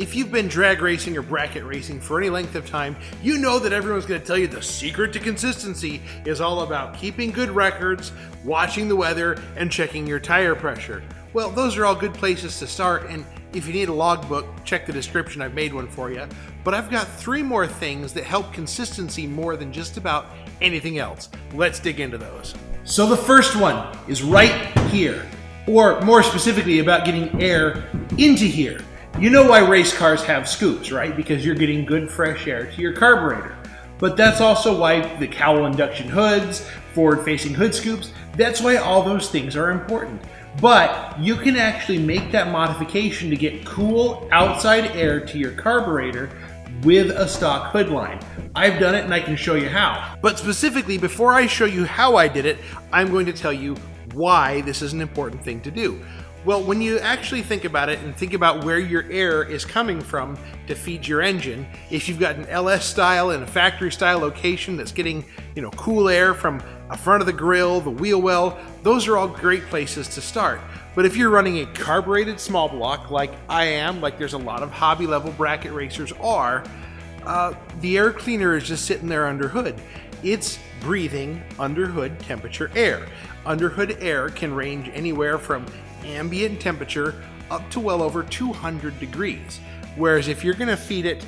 If you've been drag racing or bracket racing for any length of time, you know that everyone's going to tell you the secret to consistency is all about keeping good records, watching the weather, and checking your tire pressure. Well, those are all good places to start, and if you need a logbook, check the description, I've made one for you. But I've got 3 more things that help consistency more than just about anything else. Let's dig into those. So the first one is right here, or more specifically about getting air into here. You know why race cars have scoops, right? Because you're getting good fresh air to your carburetor. But that's also why the Cowl induction hoods, forward-facing hood scoops, that's why all those things are important. But you can actually make that modification to get cool outside air to your carburetor with a stock hood line. I've done it and I can show you how. But specifically, before I show you how I did it, I'm going to tell you why this is an important thing to do. Well, when you actually think about it and think about where your air is coming from to feed your engine, if you've got an LS style and a factory style location that's getting, cool air from the front of the grill, the wheel well, those are all great places to start. But if you're running a carbureted small block like I am, like there's a lot of hobby level bracket racers are, the air cleaner is just sitting there under hood. It's breathing underhood temperature air. Underhood air can range anywhere from ambient temperature up to well over 200 degrees. Whereas if you're going to feed it,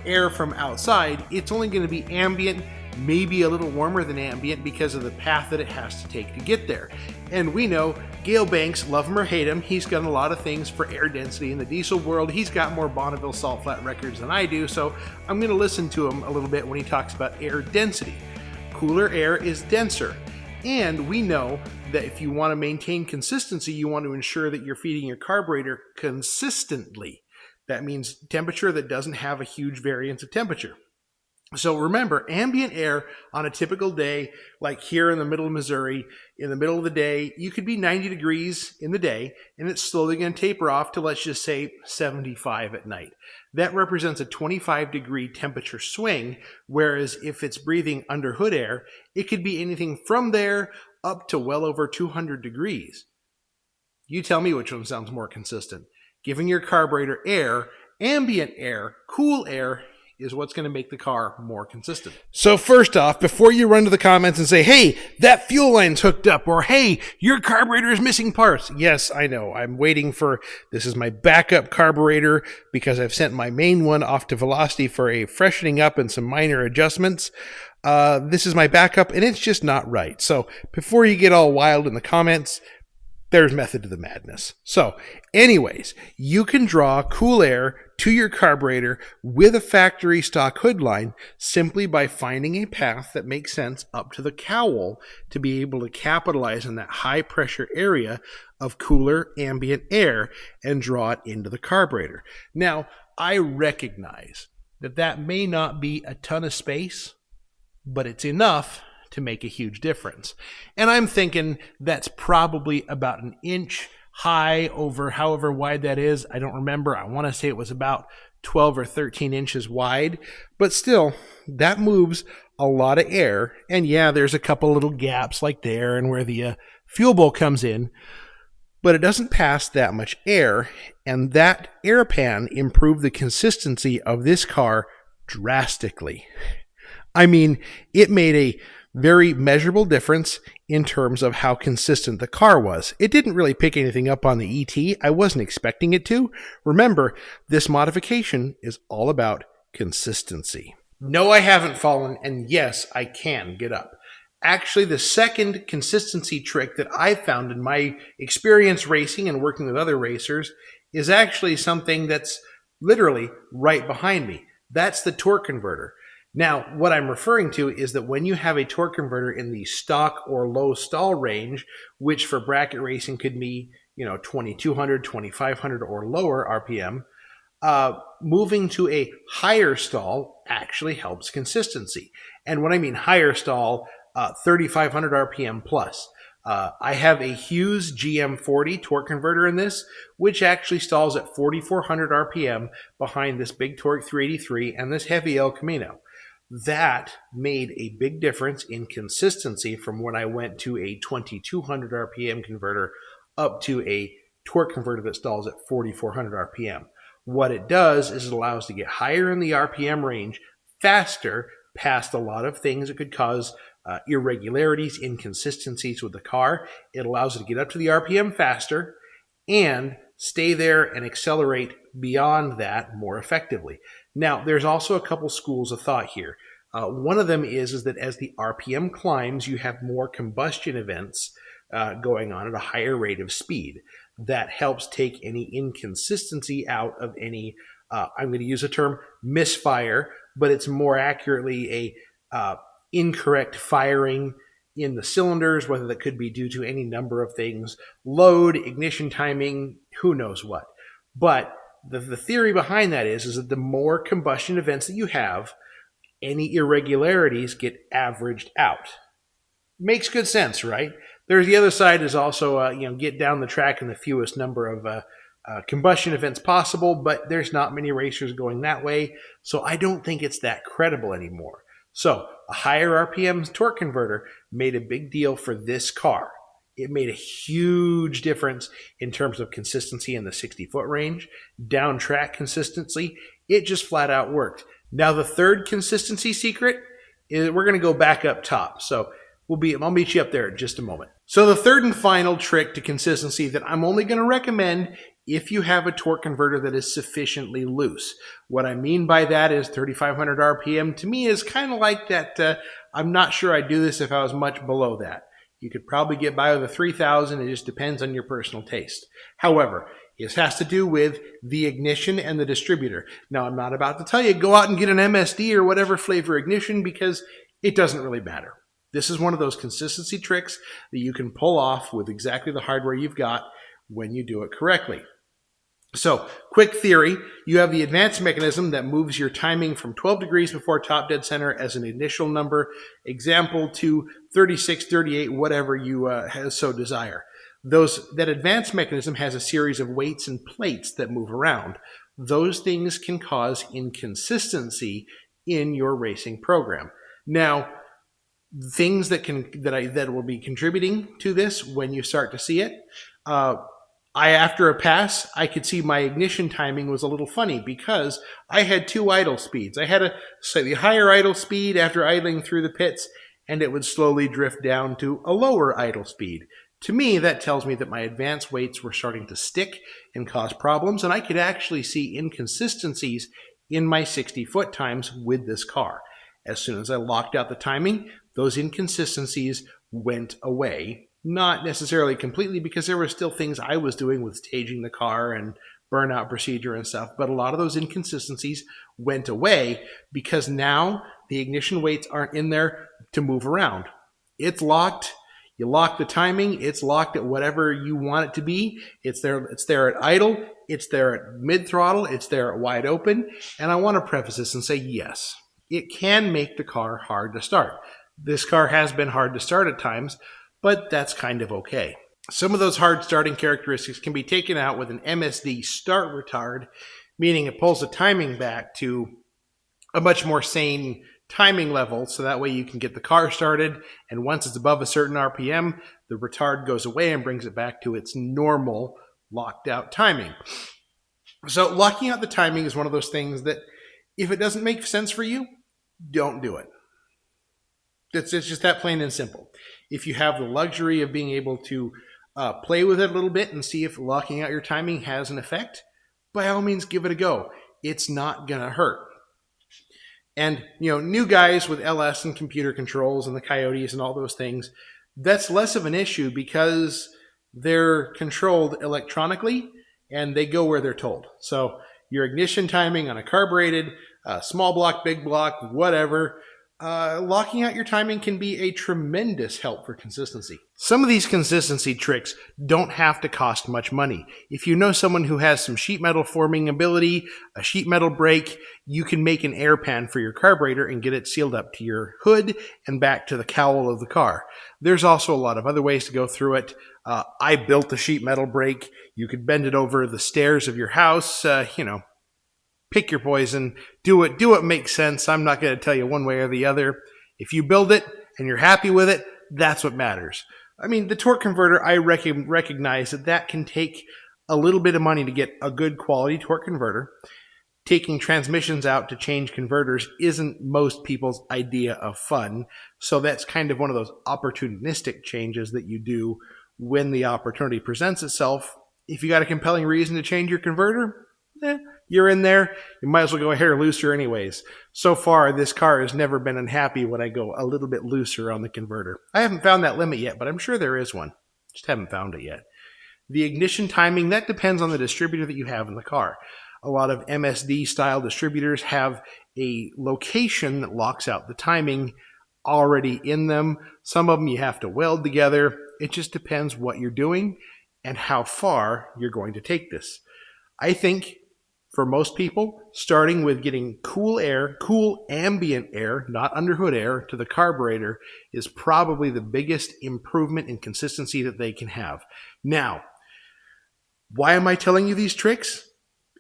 air from outside, it's only going to be ambient, maybe a little warmer than ambient because of the path that it has to take to get there. And we know Gale Banks, love him or hate him, he's done a lot of things for air density in the diesel world. He's got more Bonneville salt flat records than I do, so I'm going to listen to him a little bit when he talks about air density. Cooler air is denser. And we know that if you want to maintain consistency, you want to ensure that you're feeding your carburetor consistently. That means temperature that doesn't have a huge variance of temperature. So remember, ambient air on a typical day, like here in the middle of Missouri, in the middle of the day, you could be 90 degrees in the day, and it's slowly going to taper off to, let's just say, 75 at night. That represents a 25-degree temperature swing, whereas if it's breathing under hood air, it could be anything from there up to well over 200 degrees. You tell me which one sounds more consistent. Giving your carburetor air, ambient air, cool air, is what's going to make the car more consistent. So first off, before you run to the comments and say, hey, that fuel line's hooked up, or hey, your carburetor is missing parts. Yes, I know. I'm waiting for, this is my backup carburetor because I've sent my main one off to Velocity for a freshening up and some minor adjustments. This is my backup and it's just not right. So before you get all wild in the comments, there's method to the madness. So anyways, you can draw cool air to your carburetor with a factory stock hood line simply by finding a path that makes sense up to the cowl to be able to capitalize on that high pressure area of cooler ambient air and draw it into the carburetor. Now, I recognize that that may not be a ton of space, but it's enough to make a huge difference. And I'm thinking that's probably about 1 inch high over however wide that is. I don't remember. I want to say it was about 12 or 13 inches wide, but still, that moves a lot of air. And yeah, there's a couple little gaps like there and where the fuel bowl comes in, but it doesn't pass that much air. And that air pan improved the consistency of this car drastically. I mean, it made a very measurable difference in terms of how consistent the car was. It didn't really pick anything up on the ET. I wasn't expecting it to. Remember, this modification is all about consistency. No, I haven't fallen, and yes, I can get up. Actually, the second consistency trick that I found in my experience racing and working with other racers is actually something that's literally right behind me. That's the torque converter. Now, what I'm referring to is that when you have a torque converter in the stock or low stall range, which for bracket racing could be, 2200, 2500 or lower RPM, moving to a higher stall actually helps consistency. And when I mean higher stall, 3500 RPM plus. I have a Hughes GM40 torque converter in this, which actually stalls at 4400 RPM behind this big torque 383 and this heavy El Camino. That made a big difference in consistency from when I went to a 2200 RPM converter up to a torque converter that stalls at 4400 RPM. What it does is it allows to get higher in the RPM range faster past a lot of things that could cause irregularities, inconsistencies with the car. It allows it to get up to the RPM faster and stay there and accelerate beyond that more effectively. Now, there's also a couple schools of thought here. One of them is that as the RPM climbs, you have more combustion events going on at a higher rate of speed. That helps take any inconsistency out of any, I'm going to use the term misfire, but it's more accurately a incorrect firing in the cylinders, whether that could be due to any number of things, load, ignition timing, who knows what. But the theory behind that is that the more combustion events that you have, any irregularities get averaged out. Makes good sense, right? There's the other side is also, get down the track in the fewest number of combustion events possible, but there's not many racers going that way, so I don't think it's that credible anymore. So a higher RPM torque converter made a big deal for this car. It made a huge difference in terms of consistency in the 60-foot range, down track consistency. It just flat out worked. Now the third consistency secret is we're going to go back up top. So I'll meet you up there in just a moment. So the third and final trick to consistency that I'm only going to recommend if you have a torque converter that is sufficiently loose. What I mean by that is 3,500 RPM to me is kind of like that. I'm not sure I'd do this if I was much below that. You could probably get by with a 3,000. It just depends on your personal taste. However, this has to do with the ignition and the distributor. Now, I'm not about to tell you go out and get an MSD or whatever flavor ignition because it doesn't really matter. This is one of those consistency tricks that you can pull off with exactly the hardware you've got when you do it correctly. So, quick theory, you have the advanced mechanism that moves your timing from 12 degrees before top dead center as an initial number, example to 36, 38, whatever you so desire. That advanced mechanism has a series of weights and plates that move around. Those things can cause inconsistency in your racing program. Now, things that will be contributing to this when you start to see it, after a pass, I could see my ignition timing was a little funny because I had two idle speeds. I had a slightly higher idle speed after idling through the pits, and it would slowly drift down to a lower idle speed. To me, that tells me that my advanced weights were starting to stick and cause problems, and I could actually see inconsistencies in my 60-foot times with this car. As soon as I locked out the timing, those inconsistencies went away. Not necessarily completely because there were still things I was doing with staging the car and burnout procedure and stuff, but a lot of those inconsistencies went away because now the ignition weights aren't in there to move around. It's locked. You lock the timing. It's locked at whatever you want it to be. It's there at idle. It's there at mid-throttle. It's there at wide open. And I want to preface this and say, yes, it can make the car hard to start. This car has been hard to start at times, but that's kind of okay. Some of those hard starting characteristics can be taken out with an MSD start retard, meaning it pulls the timing back to a much more sane timing level, so that way you can get the car started, and once it's above a certain RPM, the retard goes away and brings it back to its normal locked out timing. So locking out the timing is one of those things that if it doesn't make sense for you, don't do it. It's just that plain and simple. If you have the luxury of being able to play with it a little bit and see if locking out your timing has an effect, by all means give it a go. It's not going to hurt. And, new guys with LS and computer controls and the Coyotes and all those things, that's less of an issue because they're controlled electronically and they go where they're told. So your ignition timing on a carbureted, small block, big block, whatever, locking out your timing can be a tremendous help for consistency. Some of these consistency tricks don't have to cost much money. If you know someone who has some sheet metal forming ability, a sheet metal brake, you can make an air pan for your carburetor and get it sealed up to your hood and back to the cowl of the car. There's also a lot of other ways to go through it. I built a sheet metal brake. You could bend it over the stairs of your house, pick your poison, do what makes sense. I'm not going to tell you one way or the other. If you build it and you're happy with it, that's what matters. I mean, the torque converter, I recognize that can take a little bit of money to get a good quality torque converter. Taking transmissions out to change converters isn't most people's idea of fun. So that's kind of one of those opportunistic changes that you do when the opportunity presents itself. If you got a compelling reason to change your converter, you're in there. You might as well go a hair looser anyways. So far, this car has never been unhappy when I go a little bit looser on the converter. I haven't found that limit yet, but I'm sure there is one. Just haven't found it yet. The ignition timing, that depends on the distributor that you have in the car. A lot of MSD style distributors have a location that locks out the timing already in them. Some of them you have to weld together. It just depends what you're doing and how far you're going to take this. I think for most people, starting with getting cool air, cool ambient air, not underhood air, to the carburetor is probably the biggest improvement in consistency that they can have. Now, why am I telling you these tricks?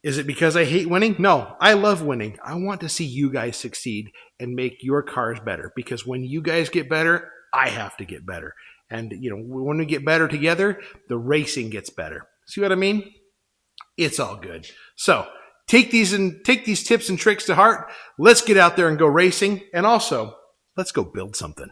Is it because I hate winning? No, I love winning. I want to see you guys succeed and make your cars better, because when you guys get better, I have to get better. And when we get better together, the racing gets better. See what I mean? It's all good. So take these tips and tricks to heart. Let's get out there and go racing. And also, let's go build something.